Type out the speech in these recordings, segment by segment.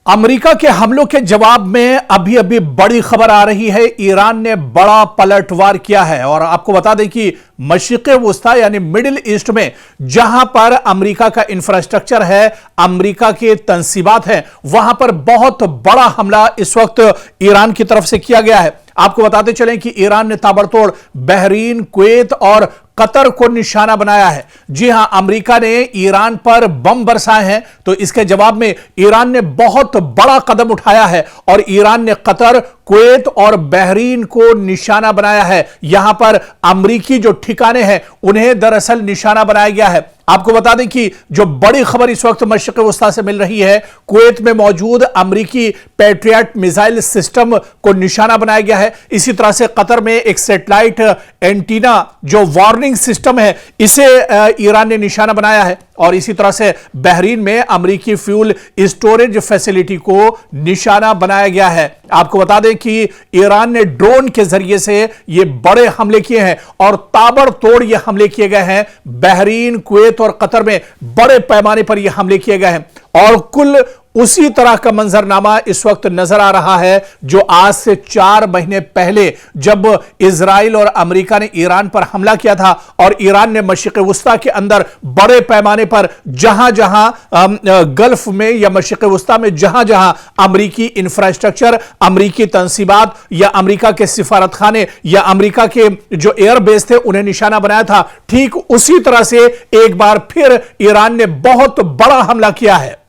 America के हमलों के जवाब में अभी अभी बड़ी खबर आ रही है। ईरान ने बड़ा पलटवार किया है और आपको बता दें कि मशरिक़े वुस्ता यानी मिडिल ईस्ट में जहां पर अमेरिका का इंफ्रास्ट्रक्चर है, अमेरिका के तंसीबात हैं, वहां पर बहुत बड़ा हमला इस वक्त ईरान की तरफ से किया गया है। आपको बताते चलें कि ईरान ने ताबड़तोड़ बहरीन, कुवैत और कतर को निशाना बनाया है। जी हां, अमेरिका ने ईरान पर बम बरसाए हैं, तो इसके जवाब में ईरान ने बहुत बड़ा कदम उठाया है और ईरान ने कतर, कुवैत और बहरीन को निशाना बनाया है। यहां पर अमेरिकी जो ठिकाने हैं उन्हें दरअसल निशाना बनाया गया है। आपको बता दें कि जो बड़ी खबर इस वक्त मशरिक़े वुस्ता से मिल रही है, कुवैत में मौजूद अमेरिकी पैट्रियट मिसाइल सिस्टम को निशाना बनाया गया है। इसी तरह से कतर में एक सैटेलाइट एंटीना जो वार्निंग सिस्टम है, इसे ईरान ने निशाना बनाया है। और इसी तरह से बहरीन में अमेरिकी फ्यूल स्टोरेज फैसिलिटी को निशाना बनाया गया है। आपको बता दें कि ईरान ने ड्रोन के जरिए से ये बड़े हमले किए हैं और ताबड़तोड़ ये हमले किए गए हैं। बहरीन, कुवैत और कतर में बड़े पैमाने पर ये हमले किए गए हैं और कुल उसी तरह का मंजरनामा इस वक्त नजर आ रहा है जो आज से 4 महीने पहले जब इजराइल और अमेरिका ने ईरान पर हमला किया था और ईरान ने मशरिक़े वुस्ता के अंदर बड़े पैमाने पर जहां जहां गल्फ में या मशरिक़े वुस्ता में जहां जहां अमेरिकी इंफ्रास्ट्रक्चर, अमेरिकी तंसीबात या अमेरिका के सिफारत खाने या अमेरिका के जो एयरबेस थे उन्हें निशाना बनाया था, ठीक उसी तरह से एक बार फिर ईरान ने बहुत बड़ा हमला किया है।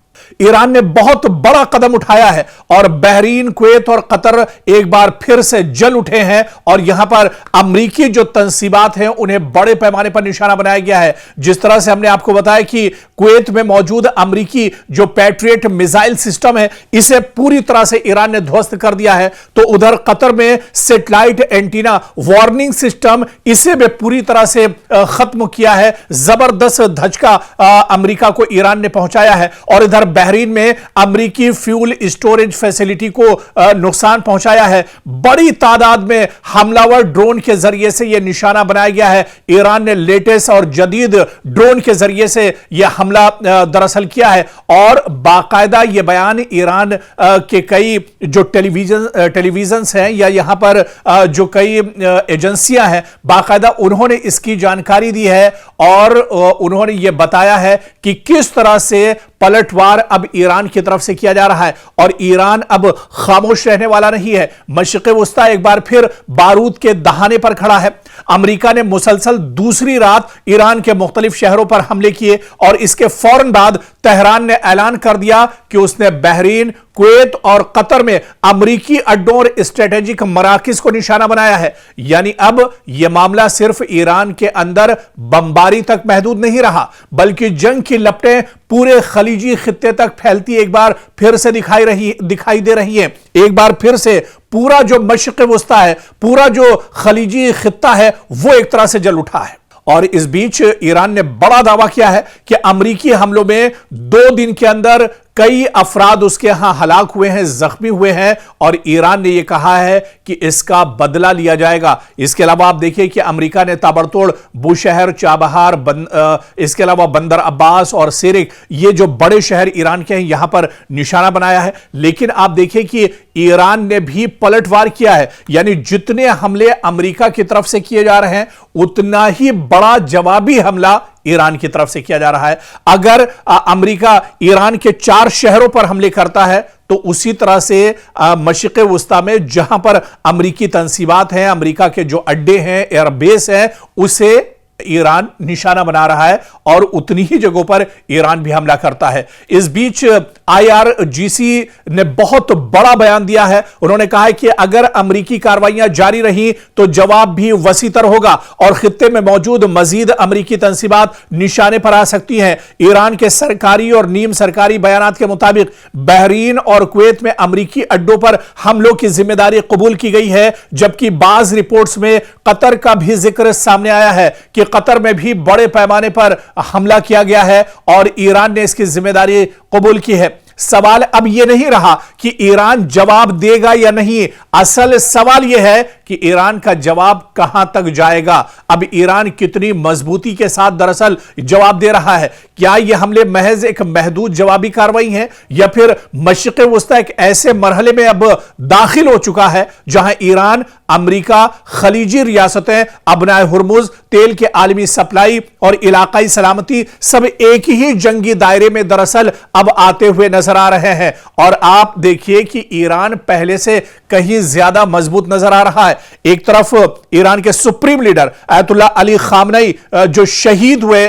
ईरान ने बहुत बड़ा कदम उठाया है और बहरीन, कुवैत और कतर एक बार फिर से जल उठे हैं और यहां पर अमेरिकी जो तंसीबात हैं उन्हें बड़े पैमाने पर निशाना बनाया गया है। जिस तरह से हमने आपको बताया कि कुवैत में मौजूद अमेरिकी जो पैट्रियट मिसाइल सिस्टम है, इसे पूरी तरह से ईरान ने ध्वस्त कर दिया है, तो उधर कतर में सैटेलाइट एंटीना वार्निंग सिस्टम, इसे भी पूरी तरह से खत्म किया है। जबरदस्त धचका अमेरिका को ईरान ने पहुंचाया है और इधर बहरीन में अमेरिकी फ्यूल स्टोरेज फैसिलिटी को नुकसान पहुंचाया है। बड़ी तादाद में हमलावर ड्रोन के जरिए से यह निशाना बनाया गया है। ईरान ने लेटेस्ट और जदीद ड्रोन के जरिए से यह हमला दरअसल किया है और बाकायदा यह बयान ईरान के कई जो टेलीविजन हैं या यहां पर जो कई एजेंसियां हैं, बाकायदा उन्होंने इसकी जानकारी दी है और उन्होंने यह बताया है कि किस तरह से पलटवार अब ईरान की तरफ से किया जा रहा है और ईरान अब खामोश रहने वाला नहीं है। मशरिक़े वुस्ता एक बार फिर बारूद के दहाने पर खड़ा है। अमेरिका ने मुसलसल दूसरी रात ईरान के मुख्तलिफ शहरों पर हमले किए और इसके फौरन बाद तेहरान ने ऐलान कर दिया कि उसने बहरीन, कुवैत और कतर में अमेरिकी अड्डों और स्ट्रेटेजिक मराकिज को निशाना बनाया है। यानी अब यह मामला सिर्फ ईरान के अंदर बमबारी तक महदूद नहीं रहा, बल्कि जंग की लपटें पूरे खलीजी खित्ते तक फैलती एक बार फिर से दिखाई दे रही है। एक बार फिर से पूरा जो मशरिक़े वुस्ता है, पूरा जो खलीजी खित्ता है, वो एक तरह से जल उठा है। और इस बीच ईरान ने बड़ा दावा किया है कि अमेरिकी हमलों में 2 दिन के अंदर कई अफराद उसके यहां हलाक हुए हैं, जख्मी हुए हैं और ईरान ने यह कहा है कि इसका बदला लिया जाएगा। इसके अलावा आप देखिए कि अमेरिका ने ताबड़तोड़ बुशहर, चाबहार, इसके अलावा बंदर अब्बास और सिरिक, ये जो बड़े शहर ईरान के हैं, यहां पर निशाना बनाया है। लेकिन आप देखिए कि ईरान ने भी पलटवार किया है, यानी जितने हमले अमेरिका की तरफ से किए जा रहे हैं उतना ही बड़ा जवाबी हमला ईरान की तरफ से किया जा रहा है। अगर अमेरिका ईरान के 4 शहरों पर हमले करता है तो उसी तरह से मशरिक़े वुस्ता में जहां पर अमेरिकी तंसीबात हैं, अमेरिका के जो अड्डे हैं, एयरबेस हैं, उसे ईरान निशाना बना रहा है और उतनी ही जगहों पर ईरान भी हमला करता है। इस बीच IRGC ने बहुत बड़ा बयान दिया है। उन्होंने कहा है कि अगर अमेरिकी कार्रवाइयां जारी रही तो जवाब भी वसीतर होगा और खित्ते में मौजूद मजीद अमेरिकी तंसीबात निशाने पर आ सकती हैं। ईरान के सरकारी और नीम सरकारी बयानात के मुताबिक बहरीन और कुवैत में अमेरिकी अड्डों पर हमलों की जिम्मेदारी कबूल की गई है, जबकि बाज रिपोर्ट्स में कतर का भी जिक्र सामने आया है कि कतर में भी बड़े पैमाने पर हमला किया गया है और ईरान ने इसकी जिम्मेदारी कबूल की है। सवाल अब यह नहीं रहा कि ईरान जवाब देगा या नहीं, असल सवाल यह है कि कि ईरान का जवाब कहां तक जाएगा। अब ईरान कितनी मजबूती के साथ दरअसल जवाब दे रहा है। क्या यह हमले महज एक महदूद जवाबी कार्रवाई है या फिर मशरिक़ वस्ता एक ऐसे मरहले में अब दाखिल हो चुका है जहां ईरान, अमेरिका, खलीजी रियासतें, अबनाए हुर्मुज, तेल के आलमी सप्लाई और इलाकाई सलामती सब एक ही जंगी दायरे में दरअसल अब आते हुए नजर आ रहे हैं। और आप देखिए कि ईरान पहले से कहीं ज्यादा मजबूत नजर आ रहा है। एक तरफ ईरान के supreme leader Ayatollah Ali Khamenei जो शहीद हुए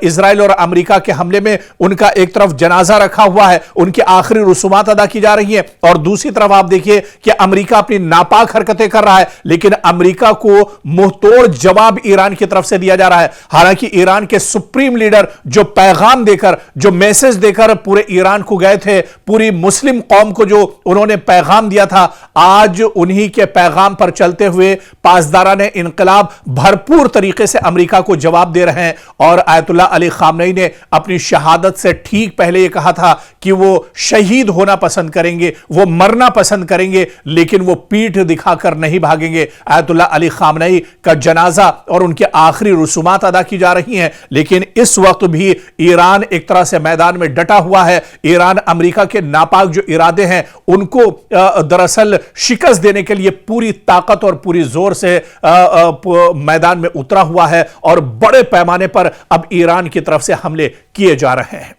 इजराइल और अमेरिका के हमले में, उनका एक तरफ जनाजा रखा हुआ है, उनकी आखिरी रसूमात अदा की जा रही है। और दूसरी तरफ आप देखिए कि अमेरिका अपनी नापाक हरकतें कर रहा है, लेकिन अमेरिका को मुंहतोड़ जवाब ईरान की तरफ से दिया जा रहा है। हालांकि ईरान के सुप्रीम लीडर जो पैगाम देकर, जो मैसेज देकर पूरे ईरान को गए थे, पूरी मुस्लिम कौम को जो उन्होंने पैगाम दिया था, आज उन्हीं के पैगाम पर चलते हुए पासदारान इनकलाब भरपूर तरीके से अमेरिका को जवाब दे रहे हैं। और आयतुल्लाह अली खामनेई ने अपनी शहादत से ठीक पहले यह कहा था कि वो शहीद होना पसंद करेंगे, वो मरना पसंद करेंगे, लेकिन वो पीठ दिखाकर नहीं भागेंगे। आयतुल्लाह अली खामनेई का जनाजा और उनके आखिरी रसूमात अदा की जा रही हैं, लेकिन इस वक्त भी ईरान एक तरह से मैदान में डटा हुआ है। ईरान अमेरिका के नापाक जो इरादे हैं उनको दरअसल शिकस्त देने के लिए पूरी ताकत और पूरी जोर से मैदान में उतरा हुआ है और बड़े पैमाने पर अब ईरान की तरफ से हमले किए जा रहे हैं।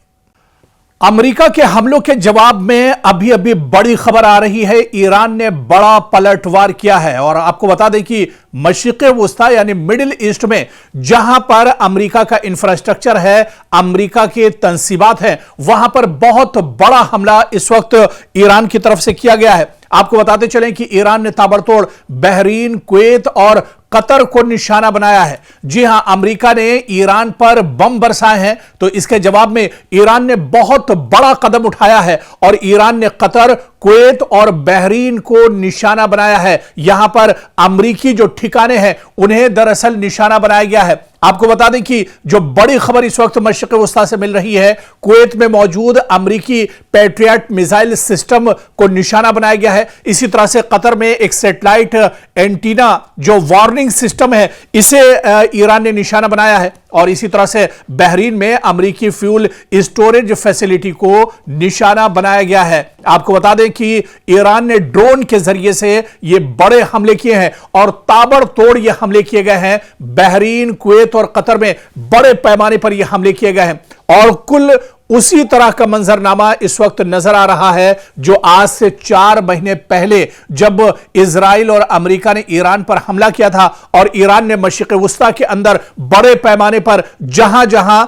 अमेरिका के हमलों के जवाब में अभी अभी बड़ी खबर आ रही है। ईरान ने बड़ा पलटवार किया है और आपको बता दें कि मशरिक़ वस्ता यानी मिडिल ईस्ट में जहां पर अमेरिका का इंफ्रास्ट्रक्चर है, अमेरिका के तंसीबात हैं, वहां पर बहुत बड़ा हमला इस वक्त ईरान की तरफ से किया गया है। आपको बताते चलें कि ईरान ने ताबड़तोड़ बहरीन, कुवैत और कतर को निशाना बनाया है। जी हां, अमेरिका ने ईरान पर बम बरसाए हैं, तो इसके जवाब में ईरान ने बहुत बड़ा कदम उठाया है और ईरान ने कतर, कुवैत और बहरीन को निशाना बनाया है। यहां पर अमेरिकी जो ठिकाने हैं उन्हें दरअसल निशाना बनाया गया है। आपको बता दें कि जो बड़ी खबर इस वक्त मशरिक़ वस्ता से मिल रही है, कुवैत में मौजूद अमेरिकी पैट्रियट मिसाइल सिस्टम को निशाना बनाया गया है। इसी तरह से कतर में एक सैटेलाइट एंटीना जो वार्निंग सिस्टम है, इसे ईरान ने निशाना बनाया है। और इसी तरह से बहरीन में अमेरिकी फ्यूल स्टोरेज फैसिलिटी को निशाना बनाया गया है। आपको बता दें कि ईरान ने ड्रोन के जरिए से ये बड़े हमले किए हैं और ताबड़तोड़ ये हमले किए गए हैं। बहरीन, कुवैत और कतर में बड़े पैमाने पर ये हमले किए गए हैं और कुल उसी तरह का मंजरनामा इस वक्त नजर आ रहा है जो आज से 4 महीने पहले जब इजराइल और अमेरिका ने ईरान पर हमला किया था और ईरान ने मशरिक़ वस्ता के अंदर बड़े पैमाने पर जहां जहां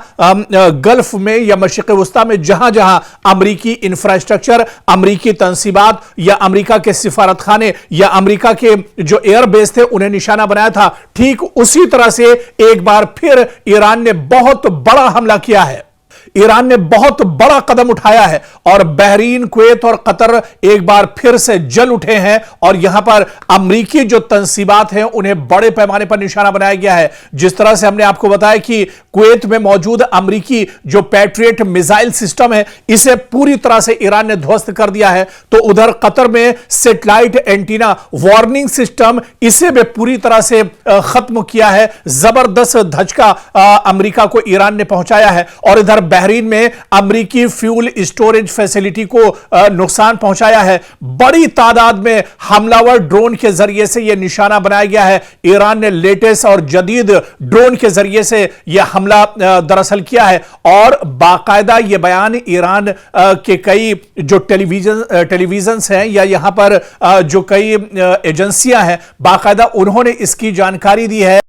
गल्फ में या मशरिक़ वस्ता में जहां जहां अमेरिकी इंफ्रास्ट्रक्चर, अमेरिकी तंसीबात या अमेरिका के सिफारत खाने या अमेरिका के जो एयरबेस थे उन्हें निशाना बनाया था, ठीक उसी तरह से एक बार फिर ईरान ने बहुत बड़ा हमला किया है। ईरान ने बहुत बड़ा कदम उठाया है और बहरीन, कुवैत और कतर एक बार फिर से जल उठे हैं और यहां पर अमेरिकी जो तंसीबात हैं उन्हें बड़े पैमाने पर निशाना बनाया गया है। जिस तरह से हमने आपको बताया कि कुवैत में मौजूद अमेरिकी जो पैट्रियट मिसाइल सिस्टम है, इसे पूरी तरह से ईरान ने ध्वस्त कर दिया है, तो उधर कतर में सैटेलाइट एंटीना वार्निंग सिस्टम, इसे भी पूरी तरह से खत्म किया है। जबरदस्त धचका अमेरिका को ईरान ने पहुंचाया है। और इधर बहरीन में अमेरिकी फ्यूल स्टोरेज फैसिलिटी को नुकसान पहुंचाया है। बड़ी तादाद में हमलावर ड्रोन के जरिए से यह निशाना बनाया गया है। ईरान ने लेटेस्ट और जदीद ड्रोन के जरिए से यह हमला दरअसल किया है और बाकायदा यह बयान ईरान के कई जो टेलीविजन हैं या यहां पर जो कई एजेंसियां हैं, बाकायदा उन्होंने इसकी जानकारी दी है।